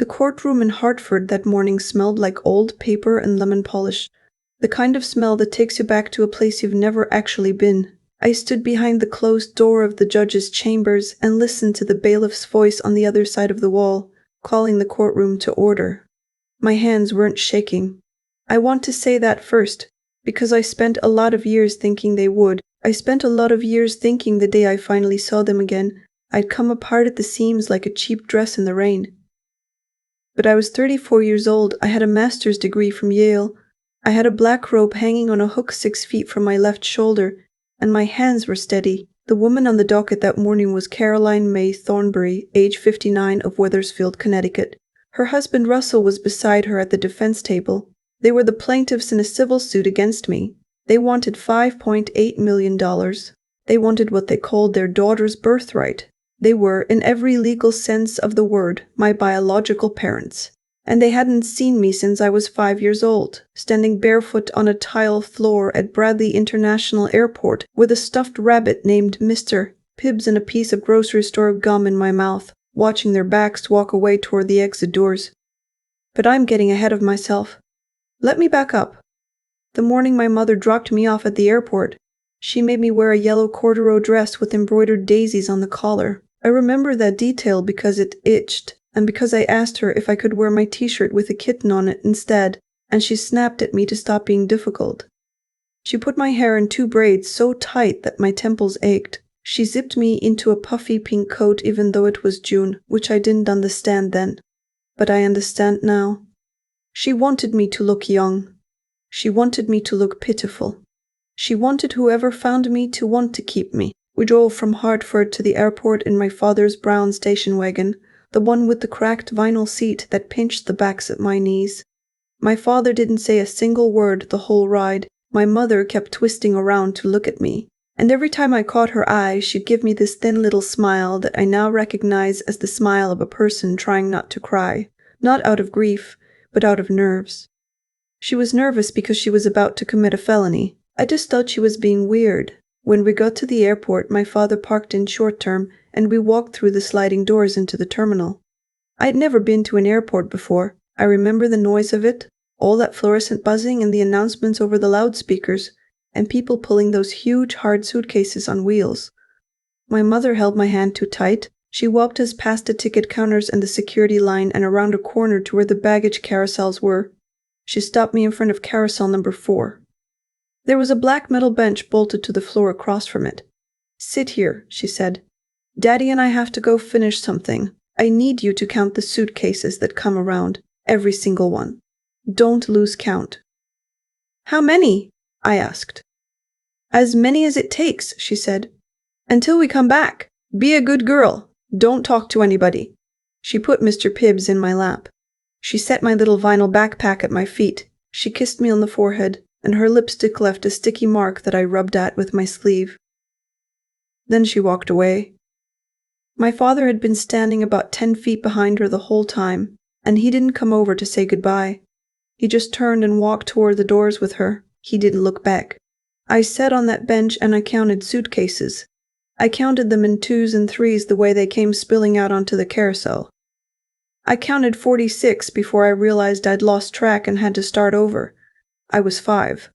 The courtroom in Hartford that morning smelled like old paper and lemon polish, the kind of smell that takes you back to a place you've never actually been. I stood behind the closed door of the judge's chambers and listened to the bailiff's voice on the other side of the wall, calling the courtroom to order. My hands weren't shaking. I want to say that first, because I spent a lot of years thinking they would. I spent a lot of years thinking the day I finally saw them again, I'd come apart at the seams like a cheap dress in the rain. But I was 34 years old, I had a master's degree from Yale, I had a black robe hanging on a hook 6 feet from my left shoulder, and my hands were steady. The woman on the docket that morning was Caroline May Thornbury, age 59, of Wethersfield, Connecticut. Her husband Russell was beside her at the defense table. They were the plaintiffs in a civil suit against me. They wanted $5.8 million. They wanted what they called their daughter's birthright. They were, in every legal sense of the word, my biological parents. And they hadn't seen me since I was 5 years old, standing barefoot on a tile floor at Bradley International Airport with a stuffed rabbit named Mr. Pibbs and a piece of grocery store gum in my mouth, watching their backs walk away toward the exit doors. But I'm getting ahead of myself. Let me back up. The morning my mother dropped me off at the airport, she made me wear a yellow corduroy dress with embroidered daisies on the collar. I remember that detail because it itched, and because I asked her if I could wear my t-shirt with a kitten on it instead, and she snapped at me to stop being difficult. She put my hair in 2 braids so tight that my temples ached. She zipped me into a puffy pink coat even though it was June, which I didn't understand then. But I understand now. She wanted me to look young. She wanted me to look pitiful. She wanted whoever found me to want to keep me. We drove from Hartford to the airport in my father's brown station wagon, the one with the cracked vinyl seat that pinched the backs of my knees. My father didn't say a single word the whole ride. My mother kept twisting around to look at me, and every time I caught her eye, she'd give me this thin little smile that I now recognize as the smile of a person trying not to cry, not out of grief, but out of nerves. She was nervous because she was about to commit a felony. I just thought she was being weird. When we got to the airport, my father parked in short term, and we walked through the sliding doors into the terminal. I'd never been to an airport before. I remember the noise of it, all that fluorescent buzzing and the announcements over the loudspeakers, and people pulling those huge hard suitcases on wheels. My mother held my hand too tight. She walked us past the ticket counters and the security line and around a corner to where the baggage carousels were. She stopped me in front of carousel number 4. There was a black metal bench bolted to the floor across from it. "Sit here," she said. "Daddy and I have to go finish something. I need you to count the suitcases that come around, every single one. Don't lose count." "How many?" I asked. "As many as it takes," she said. "Until we come back. Be a good girl. Don't talk to anybody." She put Mr. Pibbs in my lap. She set my little vinyl backpack at my feet. She kissed me on the forehead, and her lipstick left a sticky mark that I rubbed at with my sleeve. Then she walked away. My father had been standing about 10 feet behind her the whole time, and he didn't come over to say goodbye. He just turned and walked toward the doors with her. He didn't look back. I sat on that bench and I counted suitcases. I counted them in 2s and 3s the way they came spilling out onto the carousel. I counted 46 before I realized I'd lost track and had to start over. I was 5.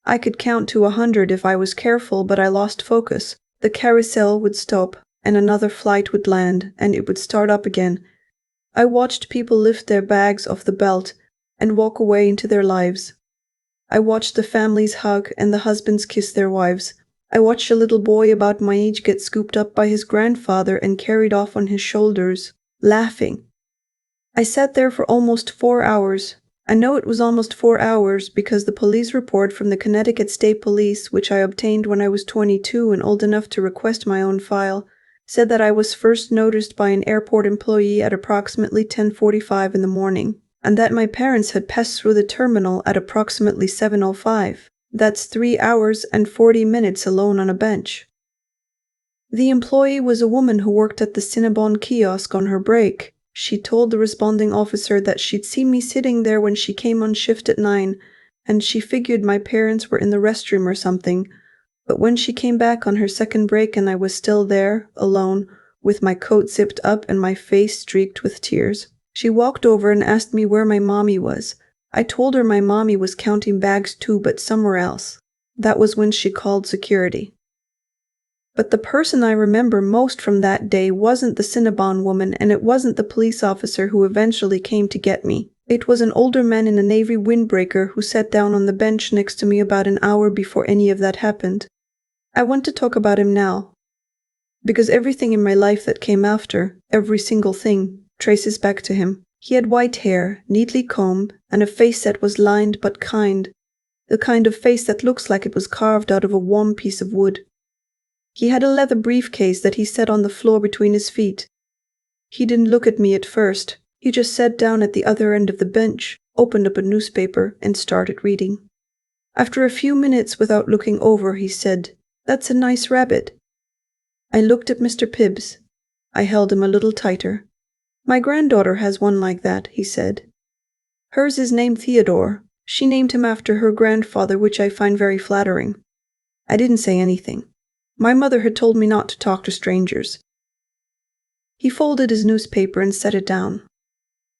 I could count to 100 if I was careful, but I lost focus. The carousel would stop, and another flight would land, and it would start up again. I watched people lift their bags off the belt and walk away into their lives. I watched the families hug and the husbands kiss their wives. I watched a little boy about my age get scooped up by his grandfather and carried off on his shoulders, laughing. I sat there for almost 4 hours. I know it was almost 4 hours because the police report from the Connecticut State Police, which I obtained when I was 22 and old enough to request my own file, said that I was first noticed by an airport employee at approximately 10:45 in the morning, and that my parents had passed through the terminal at approximately 7:05. That's 3 hours and 40 minutes alone on a bench. The employee was a woman who worked at the Cinnabon kiosk on her break. She told the responding officer that she'd seen me sitting there when she came on shift at 9, and she figured my parents were in the restroom or something. But when she came back on her second break and I was still there, alone, with my coat zipped up and my face streaked with tears, She walked over and asked me where my mommy was. I told her my mommy was counting bags too, but somewhere else. That was when she called security. But the person I remember most from that day wasn't the Cinnabon woman, and it wasn't the police officer who eventually came to get me. It was an older man in a navy windbreaker who sat down on the bench next to me about an hour before any of that happened. I want to talk about him now, because everything in my life that came after, every single thing, traces back to him. He had white hair, neatly combed, and a face that was lined but kind, the kind of face that looks like it was carved out of a warm piece of wood. He had a leather briefcase that he set on the floor between his feet. He didn't look at me at first. He just sat down at the other end of the bench, opened up a newspaper, and started reading. After a few minutes without looking over, he said, "That's a nice rabbit." I looked at Mr. Pibbs. I held him a little tighter. "My granddaughter has one like that," he said. "Hers is named Theodore. She named him after her grandfather, which I find very flattering." I didn't say anything. My mother had told me not to talk to strangers. He folded his newspaper and set it down.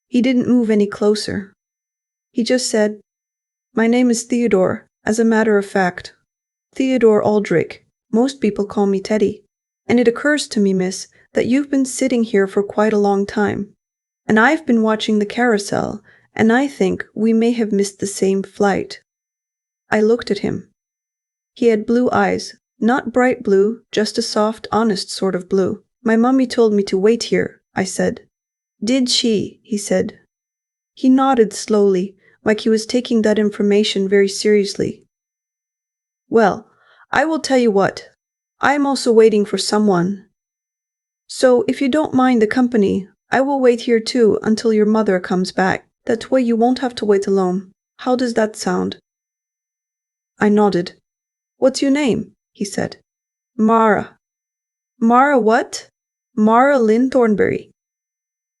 He didn't move any closer. He just said, "My name is Theodore, as a matter of fact. Theodore Aldrich. Most people call me Teddy. And it occurs to me, miss, that you've been sitting here for quite a long time. And I've been watching the carousel, and I think we may have missed the same flight." I looked at him. He had blue eyes, not bright blue, just a soft, honest sort of blue. "My mummy told me to wait here," I said. "Did she?" he said. He nodded slowly, like he was taking that information very seriously. "Well, I will tell you what. I'm also waiting for someone. So, if you don't mind the company, I will wait here too until your mother comes back. That way you won't have to wait alone. How does that sound?" I nodded. "What's your name?" he said. "Mara." "Mara what?" "Mara Lynn Thornberry."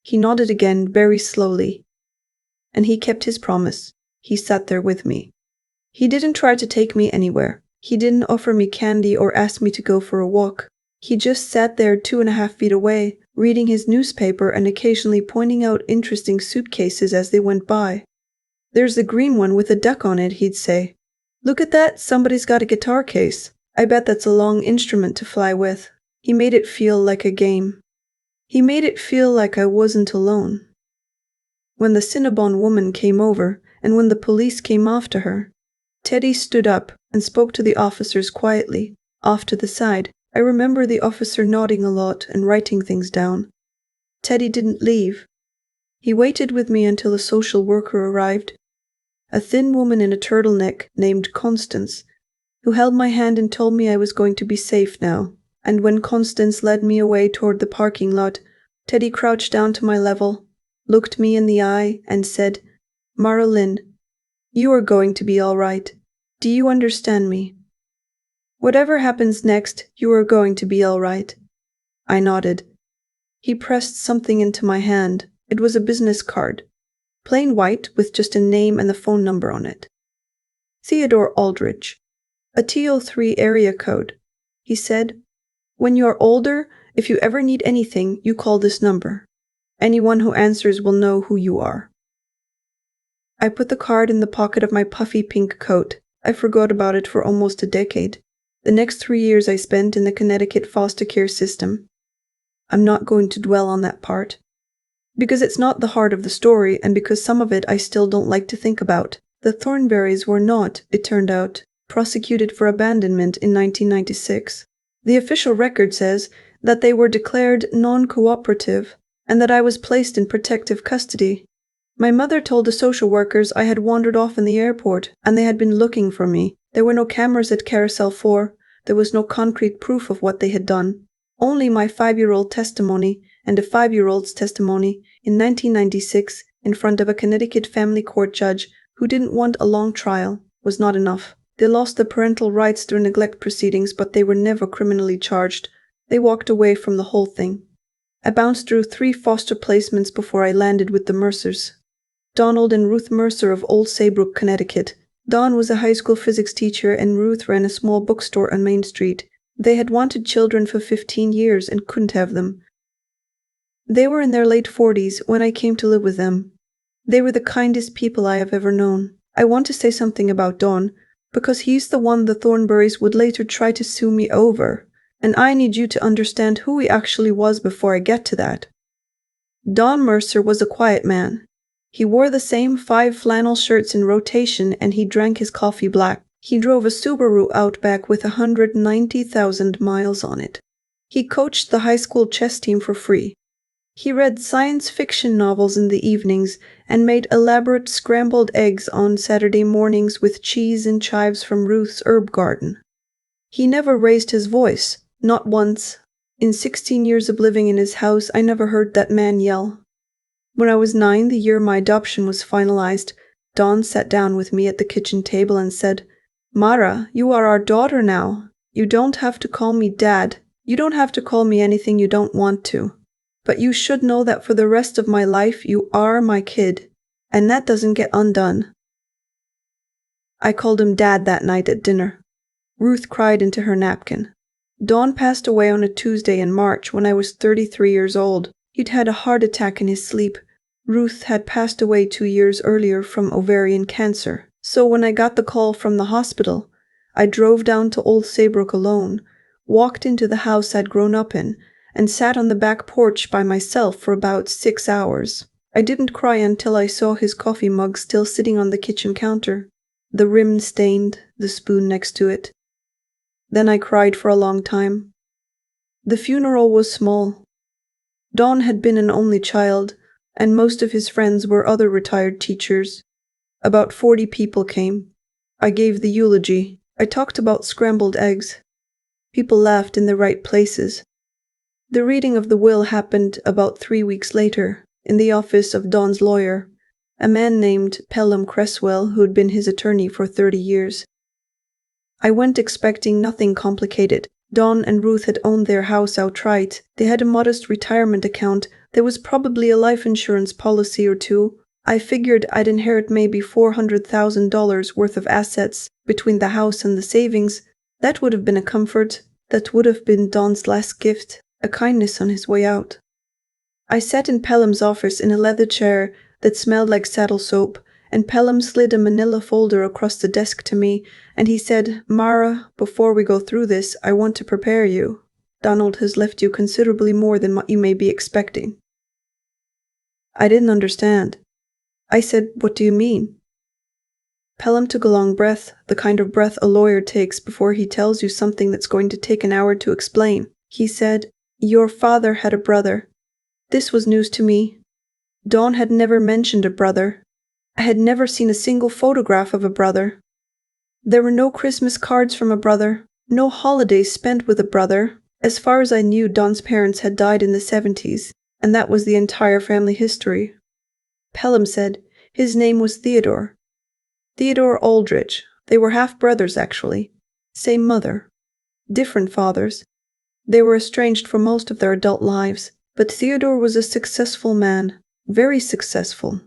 He nodded again very slowly. And he kept his promise. He sat there with me. He didn't try to take me anywhere. He didn't offer me candy or ask me to go for a walk. He just sat there 2.5 feet away, reading his newspaper and occasionally pointing out interesting suitcases as they went by. "There's the green one with a duck on it," he'd say. "Look at that, somebody's got a guitar case. I bet that's a long instrument to fly with." He made it feel like a game. He made it feel like I wasn't alone. When the Cinnabon woman came over, and when the police came after her, Teddy stood up and spoke to the officers quietly, off to the side. I remember the officer nodding a lot and writing things down. Teddy didn't leave. He waited with me until a social worker arrived, a thin woman in a turtleneck named Constance, who held my hand and told me I was going to be safe now. And when Constance led me away toward the parking lot, Teddy crouched down to my level, looked me in the eye, and said, "Mara Lynn, you are going to be all right. Do you understand me? Whatever happens next, you are going to be all right." I nodded. He pressed something into my hand. It was a business card, plain white with just a name and the phone number on it. "Theodore Aldrich, a TO3 area code," he said. "When you are older, if you ever need anything, you call this number. Anyone who answers will know who you are." I put the card in the pocket of my puffy pink coat. I forgot about it for almost a decade. The next 3 years I spent in the Connecticut foster care system. I'm not going to dwell on that part, because it's not the heart of the story, and because some of it I still don't like to think about. The Thornberrys were not, it turned out, prosecuted for abandonment in 1996. The official record says that they were declared non-cooperative and that I was placed in protective custody. My mother told the social workers I had wandered off in the airport and they had been looking for me. There were no cameras at Carousel 4. There was no concrete proof of what they had done. Only my 5-year-old testimony and a 5-year-old's testimony in 1996 in front of a Connecticut family court judge who didn't want a long trial was not enough. They lost the parental rights through neglect proceedings, but they were never criminally charged. They walked away from the whole thing. I bounced through 3 foster placements before I landed with the Mercers. Donald and Ruth Mercer of Old Saybrook, Connecticut. Don was a high school physics teacher and Ruth ran a small bookstore on Main Street. They had wanted children for 15 years and couldn't have them. They were in their late 40s when I came to live with them. They were the kindest people I have ever known. I want to say something about Don, because he's the one the Thornburys would later try to sue me over, and I need you to understand who he actually was before I get to that. Don Mercer was a quiet man. He wore the same 5 flannel shirts in rotation, and he drank his coffee black. He drove a Subaru Outback with 190,000 miles on it. He coached the high school chess team for free. He read science fiction novels in the evenings and made elaborate scrambled eggs on Saturday mornings with cheese and chives from Ruth's herb garden. He never raised his voice, not once. In 16 years of living in his house, I never heard that man yell. When I was 9, the year my adoption was finalized, Don sat down with me at the kitchen table and said, "Mara, you are our daughter now. You don't have to call me Dad. You don't have to call me anything you don't want to. But you should know that for the rest of my life, you are my kid, and that doesn't get undone." I called him Dad that night at dinner. Ruth cried into her napkin. Don passed away on a Tuesday in March when I was 33 years old. He'd had a heart attack in his sleep. Ruth had passed away 2 years earlier from ovarian cancer. So when I got the call from the hospital, I drove down to Old Saybrook alone, walked into the house I'd grown up in, and sat on the back porch by myself for about 6 hours. I didn't cry until I saw his coffee mug still sitting on the kitchen counter, the rim stained, the spoon next to it. Then I cried for a long time. The funeral was small. Don had been an only child, and most of his friends were other retired teachers. About 40 people came. I gave the eulogy. I talked about scrambled eggs. People laughed in the right places. The reading of the will happened about 3 weeks later, in the office of Don's lawyer, a man named Pelham Cresswell, who had been his attorney for 30 years. I went expecting nothing complicated. Don and Ruth had owned their house outright. They had a modest retirement account. There was probably a life insurance policy or two. I figured I'd inherit maybe $400,000 worth of assets between the house and the savings. That would have been a comfort. That would have been Don's last gift, a kindness on his way out. I sat in Pelham's office in a leather chair that smelled like saddle soap, and Pelham slid a manila folder across the desk to me, and he said, "Mara, before we go through this, I want to prepare you. Donald has left you considerably more than what you may be expecting." I didn't understand. I said, "What do you mean?" Pelham took a long breath, the kind of breath a lawyer takes before he tells you something that's going to take an hour to explain. He said, "Your father had a brother." This was news to me. Don had never mentioned a brother. I had never seen a single photograph of a brother. There were no Christmas cards from a brother, no holidays spent with a brother. As far as I knew, Don's parents had died in the 70s, and that was the entire family history. Pelham said his name was Theodore. Theodore Aldrich. They were half-brothers, actually. Same mother. Different fathers. They were estranged for most of their adult lives, but Theodore was a successful man, very successful.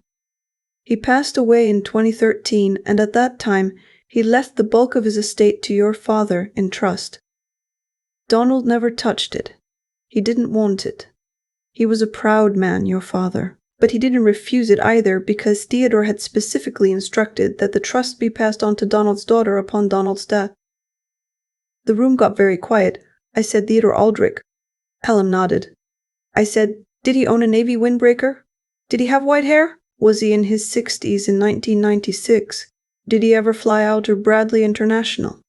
He passed away in 2013, and at that time, he left the bulk of his estate to your father in trust. Donald never touched it. He didn't want it. He was a proud man, your father, but he didn't refuse it either because Theodore had specifically instructed that the trust be passed on to Donald's daughter upon Donald's death. The room got very quiet. I said, "Theodore Aldrich." Pelham nodded. I said, "Did he own a Navy windbreaker? Did he have white hair? Was he in his 60s in 1996? Did he ever fly out of Bradley International?"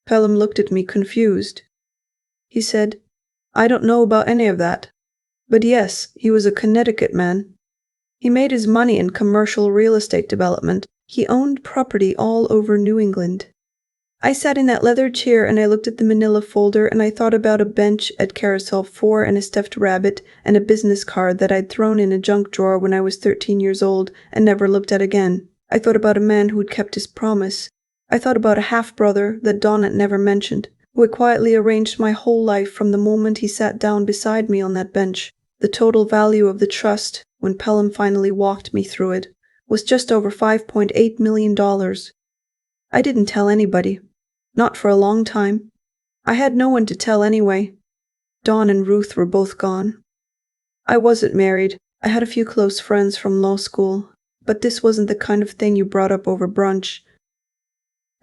Pelham looked at me confused. He said, "I don't know about any of that. But yes, he was a Connecticut man. He made his money in commercial real estate development. He owned property all over New England." I sat in that leather chair and I looked at the manila folder and I thought about a bench at Carousel 4 and a stuffed rabbit and a business card that I'd thrown in a junk drawer when I was 13 years old and never looked at again. I thought about a man who'd kept his promise. I thought about a half-brother that Don had never mentioned, who had quietly arranged my whole life from the moment he sat down beside me on that bench. The total value of the trust, when Pelham finally walked me through it, was just over $5.8 million. I didn't tell anybody. Not for a long time. I had no one to tell anyway. Don and Ruth were both gone. I wasn't married. I had a few close friends from law school, but this wasn't the kind of thing you brought up over brunch.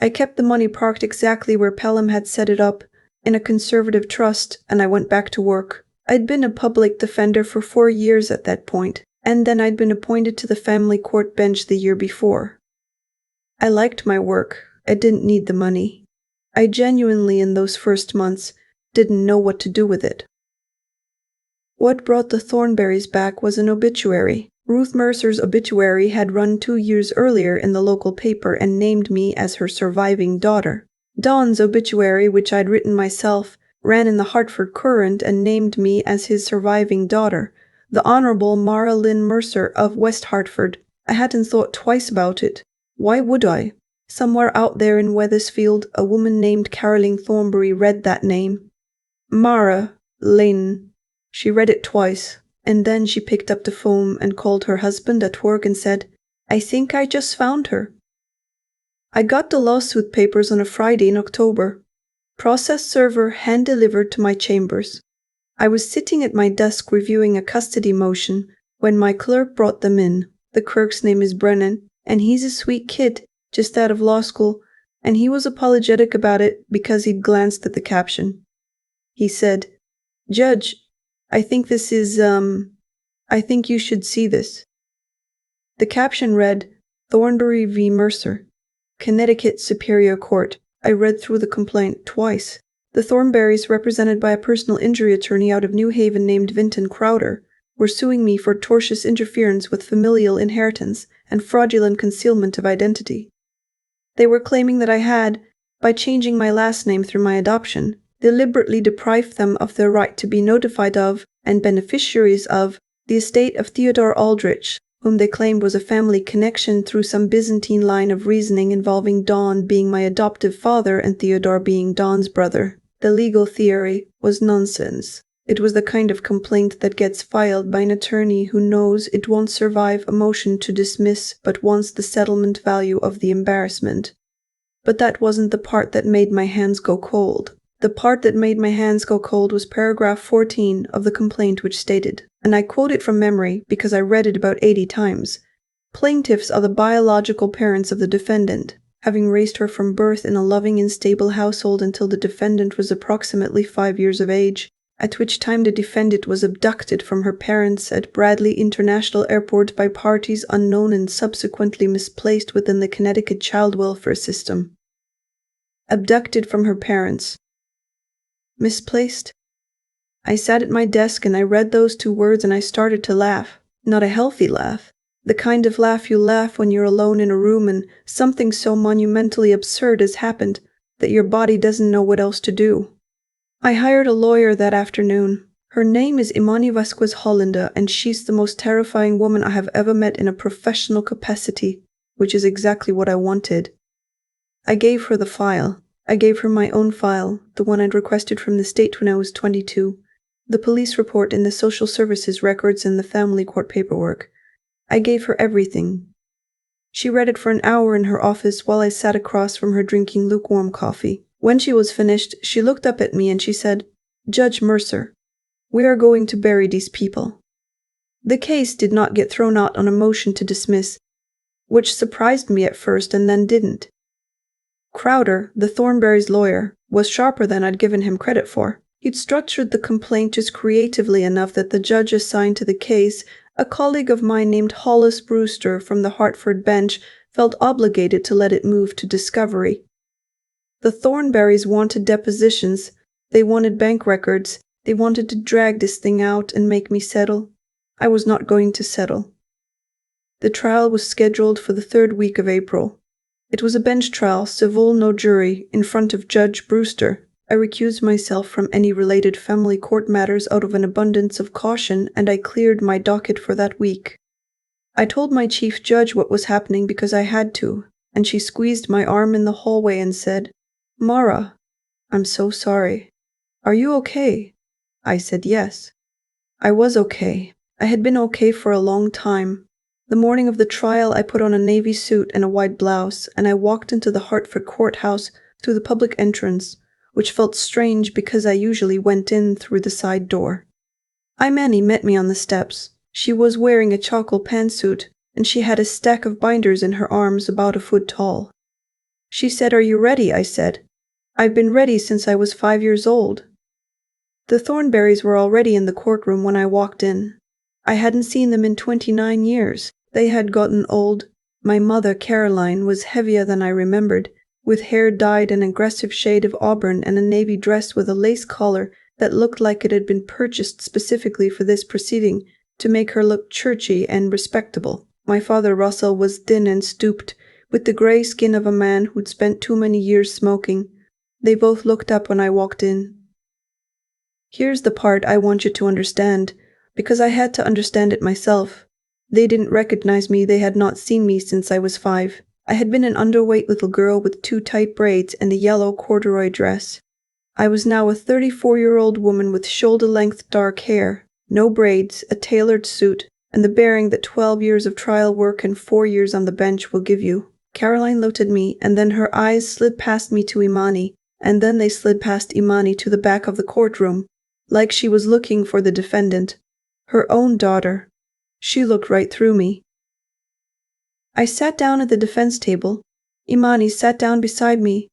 I kept the money parked exactly where Pelham had set it up, in a conservative trust, and I went back to work. I'd been a public defender for 4 years at that point, and then I'd been appointed to the family court bench the year before. I liked my work. I didn't need the money. I genuinely, in those first months, didn't know what to do with it. What brought the Thornberrys back was an obituary. Ruth Mercer's obituary had run 2 years earlier in the local paper and named me as her surviving daughter. Don's obituary, which I'd written myself, ran in the Hartford Courant and named me as his surviving daughter, the Honorable Mara Lynn Mercer of West Hartford. I hadn't thought twice about it. Why would I? Somewhere out there in Wethersfield, a woman named Caroline Thornberry read that name. Mara Lynn. She read it twice, and then she picked up the phone and called her husband at work and said, "I think I just found her." I got the lawsuit papers on a Friday in October. Process server hand-delivered to my chambers. I was sitting at my desk reviewing a custody motion when my clerk brought them in. The clerk's name is Brennan, and he's a sweet kid, just out of law school, and he was apologetic about it because he'd glanced at the caption. He said, "Judge, I think I think you should see this." The caption read, "Thornberry v. Mercer, Connecticut Superior Court." I read through the complaint twice. The Thornberrys, represented by a personal injury attorney out of New Haven named Vinton Crowder, were suing me for tortious interference with familial inheritance and fraudulent concealment of identity. They were claiming that I had, by changing my last name through my adoption, deliberately deprived them of their right to be notified of and beneficiaries of the estate of Theodore Aldrich, whom they claimed was a family connection through some Byzantine line of reasoning involving Don being my adoptive father and Theodore being Don's brother. The legal theory was nonsense. It was the kind of complaint that gets filed by an attorney who knows it won't survive a motion to dismiss but wants the settlement value of the embarrassment. But that wasn't the part that made my hands go cold. The part that made my hands go cold was paragraph 14 of the complaint, which stated, and I quote it from memory because I read it about 80 times, "Plaintiffs are the biological parents of the defendant, having raised her from birth in a loving and stable household until the defendant was approximately 5 years of age, at which time the defendant was abducted from her parents at Bradley International Airport by parties unknown and subsequently misplaced within the Connecticut child welfare system." Abducted from her parents. Misplaced? I sat at my desk and I read those 2 words and I started to laugh. Not a healthy laugh. The kind of laugh you laugh when you're alone in a room and something so monumentally absurd has happened that your body doesn't know what else to do. I hired a lawyer that afternoon. Her name is Imani Vasquez Hollander, and she's the most terrifying woman I have ever met in a professional capacity, which is exactly what I wanted. I gave her the file. I gave her my own file, the one I'd requested from the state when I was 22, the police report and the social services records and the family court paperwork. I gave her everything. She read it for an hour in her office while I sat across from her drinking lukewarm coffee. When she was finished, she looked up at me and she said, "Judge Mercer, we are going to bury these people." The case did not get thrown out on a motion to dismiss, which surprised me at first and then didn't. Crowder, the Thornberrys' lawyer, was sharper than I'd given him credit for. He'd structured the complaint just creatively enough that the judge assigned to the case, a colleague of mine named Hollis Brewster from the Hartford bench, felt obligated to let it move to discovery. The Thornberrys wanted depositions, they wanted bank records, they wanted to drag this thing out and make me settle. I was not going to settle. The trial was scheduled for the 3rd week of April. It was a bench trial, civil, no jury, in front of Judge Brewster. I recused myself from any related family court matters out of an abundance of caution, and I cleared my docket for that week. I told my chief judge what was happening because I had to, and she squeezed my arm in the hallway and said, "Mara, I'm so sorry. Are you okay?" I said yes. I was okay. I had been okay for a long time. The morning of the trial, I put on a navy suit and a white blouse, and I walked into the Hartford courthouse through the public entrance, which felt strange because I usually went in through the side door. Imani met me on the steps. She was wearing a chocolate pantsuit, and she had a stack of binders in her arms about a foot tall. She said, "Are you ready?" I said. "I've been ready since I was 5 years old." The Thornberrys were already in the courtroom when I walked in. I hadn't seen them in 29 years. They had gotten old. My mother, Caroline, was heavier than I remembered, with hair dyed an aggressive shade of auburn and a navy dress with a lace collar that looked like it had been purchased specifically for this proceeding to make her look churchy and respectable. My father, Russell, was thin and stooped, with the gray skin of a man who'd spent too many years smoking. They both looked up when I walked in. Here's the part I want you to understand, because I had to understand it myself. They didn't recognize me. They had not seen me since I was 5. I had been an underweight little girl with 2 tight braids and a yellow corduroy dress. I was now a 34-year-old woman with shoulder-length dark hair, no braids, a tailored suit, and the bearing that 12 years of trial work and 4 years on the bench will give you. Caroline looked at me, and then her eyes slid past me to Imani, and then they slid past Imani to the back of the courtroom, like she was looking for the defendant, her own daughter. She looked right through me. I sat down at the defense table. Imani sat down beside me.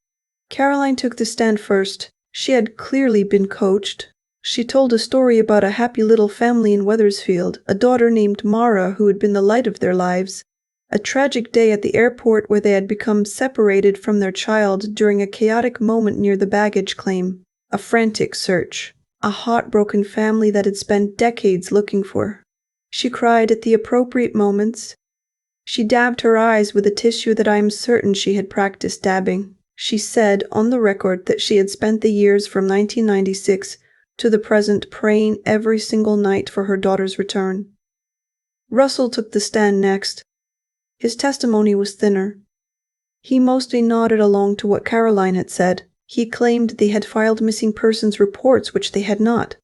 Caroline took the stand first. She had clearly been coached. She told a story about a happy little family in Wethersfield, a daughter named Mara who had been the light of their lives, a tragic day at the airport where they had become separated from their child during a chaotic moment near the baggage claim, a frantic search, a heartbroken family that had spent decades looking for her. She cried at the appropriate moments. She dabbed her eyes with a tissue that I am certain she had practiced dabbing. She said on the record that she had spent the years from 1996 to the present praying every single night for her daughter's return. Russell took the stand next. His testimony was thinner. He mostly nodded along to what Caroline had said. He claimed they had filed missing persons reports, which they had not.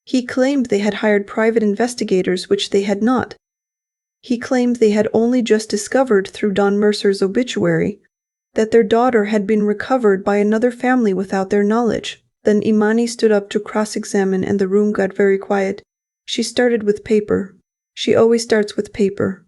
He claimed they had hired private investigators, which they had not. He claimed they had only just discovered through Don Mercer's obituary that their daughter had been recovered by another family without their knowledge. Then Imani stood up to cross-examine and the room got very quiet. She started with paper. She always starts with paper.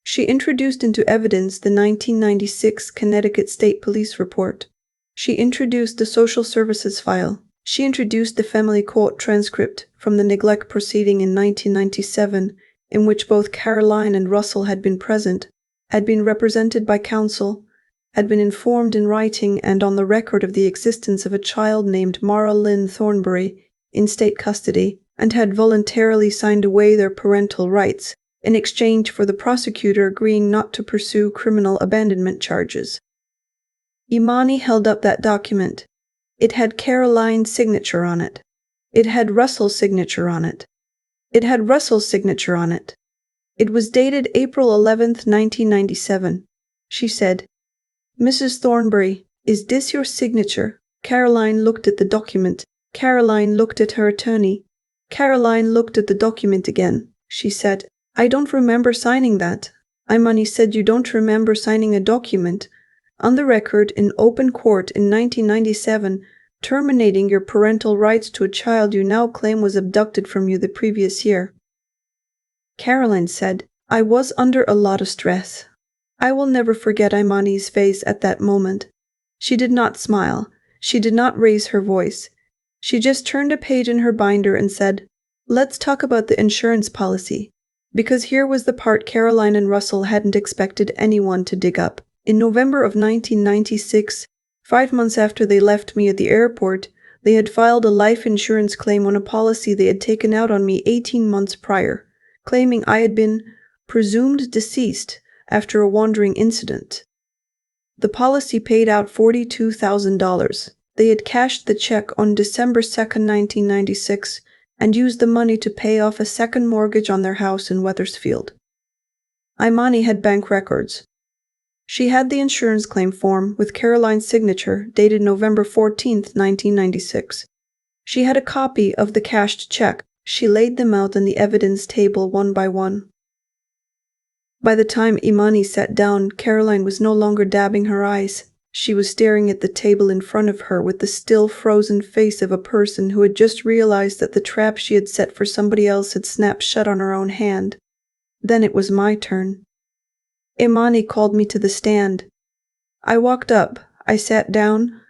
She introduced into evidence the 1996 Connecticut State Police report. She introduced the social services file. She introduced the family court transcript from the neglect proceeding in 1997, in which both Caroline and Russell had been present, had been represented by counsel, had been informed in writing and on the record of the existence of a child named Mara Lynn Thornberry in state custody, and had voluntarily signed away their parental rights in exchange for the prosecutor agreeing not to pursue criminal abandonment charges. Imani held up that document. It had Caroline's signature on it. It had Russell's signature on it. It had Russell's signature on it. It was dated April 11th, 1997. She said, "Mrs. Thornberry, is this your signature?" Caroline looked at the document. Caroline looked at her attorney. Caroline looked at the document again. She said, "I don't remember signing that." Imani said, "You don't remember signing a document on the record in open court in 1997 terminating your parental rights to a child you now claim was abducted from you the previous year." Caroline said, "I was under a lot of stress." I will never forget Imani's face at that moment. She did not smile. She did not raise her voice. She just turned a page in her binder and said, "Let's talk about the insurance policy." Because here was the part Caroline and Russell hadn't expected anyone to dig up. In November of 1996, 5 months after they left me at the airport, they had filed a life insurance claim on a policy they had taken out on me 18 months prior, claiming I had been presumed deceased after a wandering incident. The policy paid out $42,000. They had cashed the check on December 2nd, 1996, and used the money to pay off a second mortgage on their house in Wethersfield. Imani had bank records. She had the insurance claim form with Caroline's signature dated November 14th, 1996. She had a copy of the cashed check. She laid them out on the evidence table one by one. By the time Imani sat down, Caroline was no longer dabbing her eyes. She was staring at the table in front of her with the still frozen face of a person who had just realized that the trap she had set for somebody else had snapped shut on her own hand. Then it was my turn. Imani called me to the stand. I walked up. I sat down.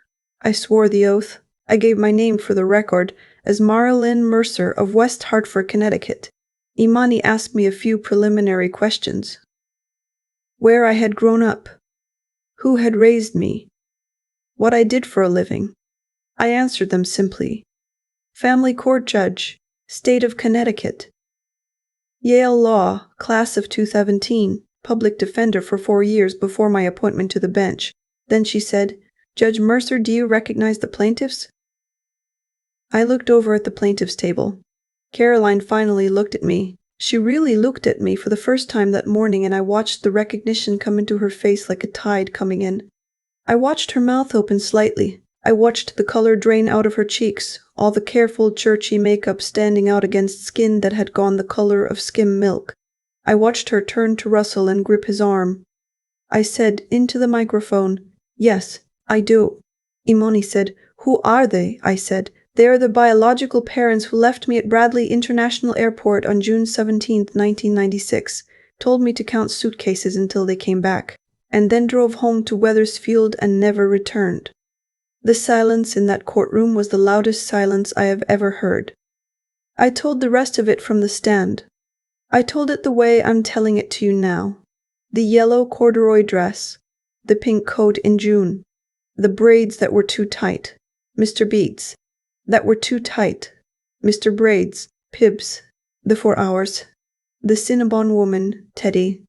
I swore the oath. I gave my name for the record as Mara Lynn Mercer of West Hartford, Connecticut. Imani asked me a few preliminary questions. Where I had grown up. Who had raised me? What I did for a living. I answered them simply. Family court judge, State of Connecticut. Yale Law, class of 2017, public defender for 4 years before my appointment to the bench. Then she said, Judge Mercer, do you recognize the plaintiffs? I looked over at the plaintiffs' table. Caroline finally looked at me. She really looked at me for the first time that morning, and I watched the recognition come into her face like a tide coming in. I watched her mouth open slightly. I watched the color drain out of her cheeks, all the careful, churchy makeup standing out against skin that had gone the color of skim milk. I watched her turn to Russell and grip his arm. I said into the microphone, Yes, I do. Imani said, Who are they? I said, They are the biological parents who left me at Bradley International Airport on June 17, 1996, told me to count suitcases until they came back, and then drove home to Wethersfield and never returned. The silence in that courtroom was the loudest silence I have ever heard. I told the rest of it from the stand. I told it the way I'm telling it to you now. The yellow corduroy dress, the pink coat in June, the braids that were too tight, Mr. Beats, that were too tight, Mr. Braids, Pibbs, the 4 hours, the Cinnabon woman, Teddy,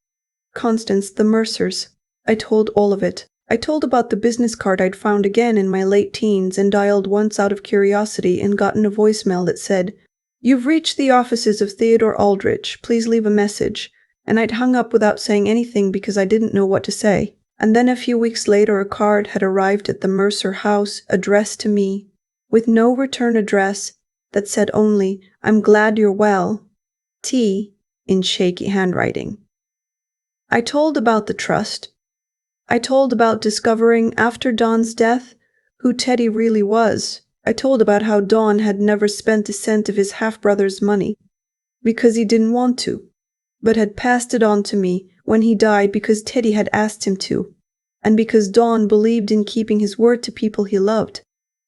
Constance, the Mercers. I told all of it. I told about the business card I'd found again in my late teens and dialed once out of curiosity and gotten a voicemail that said, You've reached the offices of Theodore Aldrich. Please leave a message. And I'd hung up without saying anything because I didn't know what to say. And then a few weeks later a card had arrived at the Mercer house addressed to me, with no return address, that said only, I'm glad you're well. T, in shaky handwriting. I told about the trust. I told about discovering, after Don's death, who Teddy really was. I told about how Don had never spent a cent of his half-brother's money, because he didn't want to, but had passed it on to me when he died because Teddy had asked him to, and because Don believed in keeping his word to people he loved,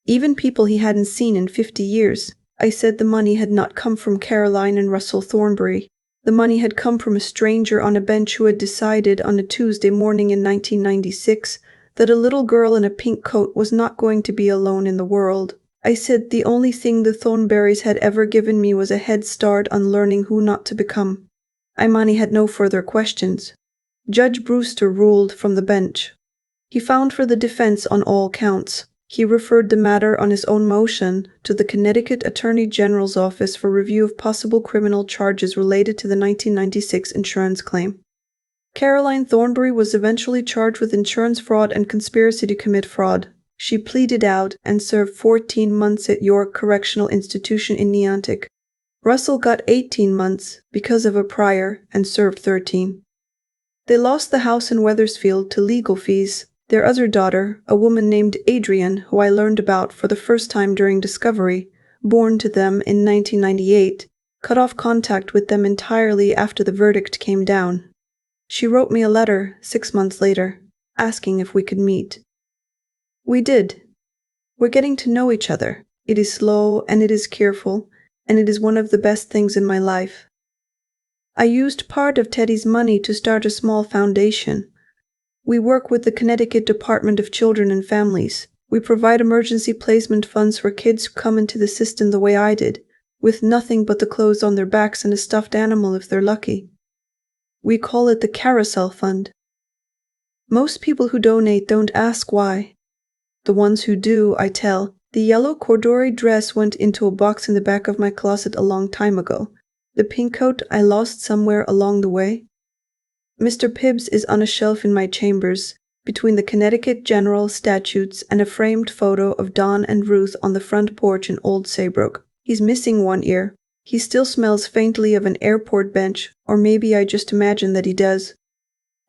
even people he hadn't seen in 50 years. I said the money had not come from Caroline and Russell Thornbury. The money had come from a stranger on a bench who had decided on a Tuesday morning in 1996 that a little girl in a pink coat was not going to be alone in the world. I said the only thing the Thornberrys had ever given me was a head start on learning who not to become. Imani had no further questions. Judge Brewster ruled from the bench. He found for the defense on all counts. He referred the matter on his own motion to the Connecticut Attorney General's office for review of possible criminal charges related to the 1996 insurance claim. Caroline Thornbury was eventually charged with insurance fraud and conspiracy to commit fraud. She pleaded out and served 14 months at York Correctional Institution in Neontic. Russell got 18 months because of a prior and served 13. They lost the house in Wethersfield to legal fees. Their other daughter, a woman named Adrian, who I learned about for the first time during discovery, born to them in 1998, cut off contact with them entirely after the verdict came down. She wrote me a letter 6 months later, asking if we could meet. We did. We're getting to know each other. It is slow and it is careful, and it is one of the best things in my life. I used part of Teddy's money to start a small foundation. We work with the Connecticut Department of Children and Families. We provide emergency placement funds for kids who come into the system the way I did, with nothing but the clothes on their backs and a stuffed animal if they're lucky. We call it the Carousel Fund. Most people who donate don't ask why. The ones who do, I tell, the yellow corduroy dress went into a box in the back of my closet a long time ago. The pink coat I lost somewhere along the way. Mr. Pibbs is on a shelf in my chambers, between the Connecticut General Statutes and a framed photo of Don and Ruth on the front porch in Old Saybrook. He's missing one ear. He still smells faintly of an airport bench, or maybe I just imagine that he does.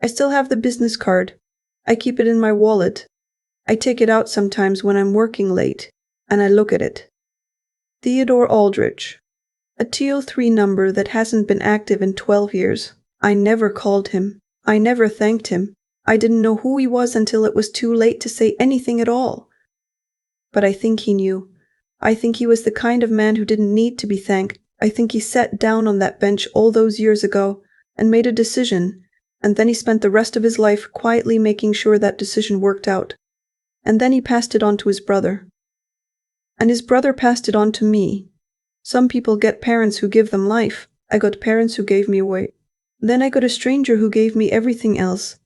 I still have the business card. I keep it in my wallet. I take it out sometimes when I'm working late, and I look at it. Theodore Aldrich. A TO3 number that hasn't been active in 12 years. I never called him. I never thanked him. I didn't know who he was until it was too late to say anything at all. But I think he knew. I think he was the kind of man who didn't need to be thanked. I think he sat down on that bench all those years ago and made a decision, and then he spent the rest of his life quietly making sure that decision worked out. And then he passed it on to his brother. And his brother passed it on to me. Some people get parents who give them life. I got parents who gave me away. Then I got a stranger who gave me everything else.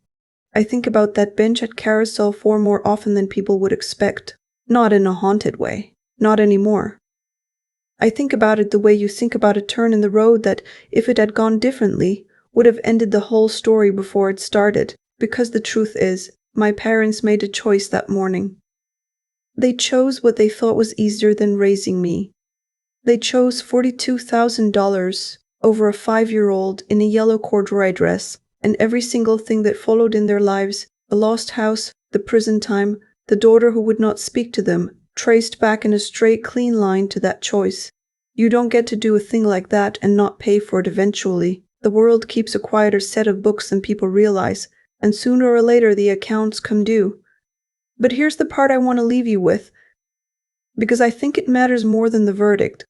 I think about that bench at Carousel 4 more often than people would expect. Not in a haunted way. Not anymore. I think about it the way you think about a turn in the road that, if it had gone differently, would have ended the whole story before it started, because the truth is, my parents made a choice that morning. They chose what they thought was easier than raising me. They chose $42,000 over a 5-year-old in a yellow corduroy dress, and every single thing that followed in their lives, the lost house, the prison time, the daughter who would not speak to them, traced back in a straight, clean line to that choice. You don't get to do a thing like that and not pay for it eventually. The world keeps a quieter set of books than people realize, and sooner or later the accounts come due. But here's the part I want to leave you with, because I think it matters more than the verdict.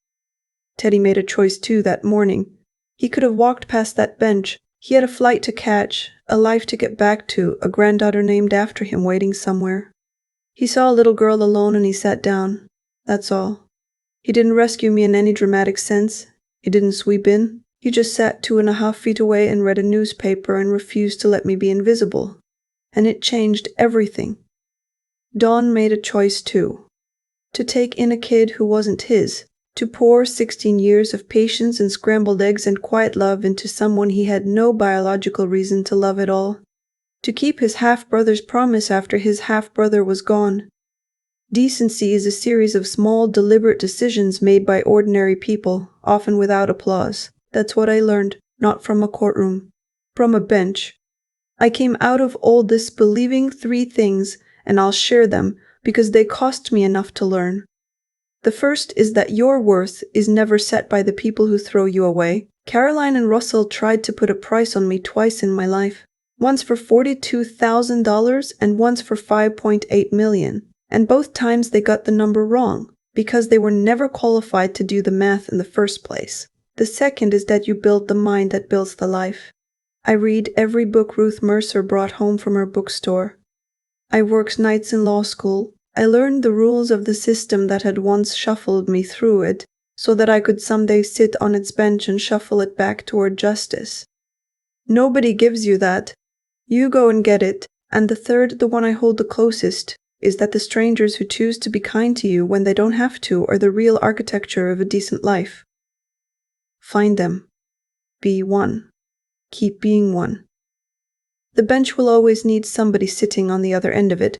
Teddy made a choice too that morning. He could have walked past that bench. He had a flight to catch, a life to get back to, a granddaughter named after him waiting somewhere. He saw a little girl alone and he sat down. That's all. He didn't rescue me in any dramatic sense. He didn't sweep in. He just sat 2.5 feet away and read a newspaper and refused to let me be invisible. And it changed everything. Dawn made a choice too. To take in a kid who wasn't his. To pour 16 years of patience and scrambled eggs and quiet love into someone he had no biological reason to love at all. To keep his half-brother's promise after his half-brother was gone. Decency is a series of small, deliberate decisions made by ordinary people, often without applause. That's what I learned, not from a courtroom. From a bench. I came out of all this believing 3 things, and I'll share them, because they cost me enough to learn. The first is that your worth is never set by the people who throw you away. Caroline and Russell tried to put a price on me twice in my life. Once for $42,000 and once for $5.8 million. And both times they got the number wrong, because they were never qualified to do the math in the first place. The second is that you build the mind that builds the life. I read every book Ruth Mercer brought home from her bookstore. I worked nights in law school. I learned the rules of the system that had once shuffled me through it, so that I could someday sit on its bench and shuffle it back toward justice. Nobody gives you that. You go and get it. And the third, the one I hold the closest, is that the strangers who choose to be kind to you when they don't have to are the real architecture of a decent life. Find them. Be one. Keep being one. The bench will always need somebody sitting on the other end of it,